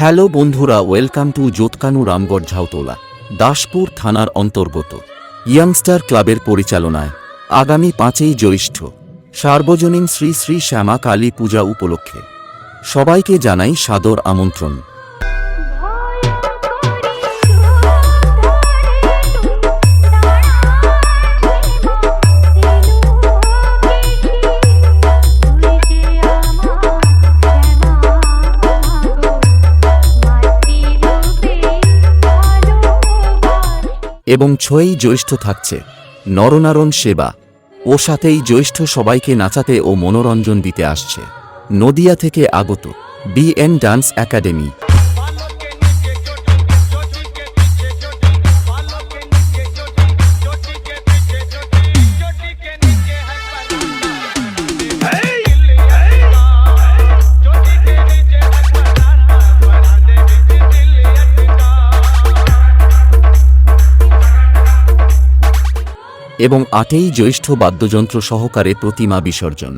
Hello বন্ধুরা, welcome to জোতকানু Ramgarh Jhautala, Daspur থানার অন্তর্গত ইয়াংস্টার ক্লাবের পরিচালনায় আগামী 5ই জ্যৈষ্ঠ সার্বজনীন শ্রী শ্রী শ্যামা কালী পূজা উপলক্ষে সবাইকে জানাই সাদর আমন্ত্রণ। এবং 6ই জ্যৈষ্ঠ থাকছে নরনারায়ণ সেবা ও সাথেই জ্যৈষ্ঠ সবাইকে নাচাতে ও মনোরঞ্জন দিতে আসছে নদিয়া থেকে আগত BN ডান্স একাডেমি। এবং 8ই জ্যৈষ্ঠ বাদ্যযন্ত্র সহকারে প্রতিমা বিসর্জন।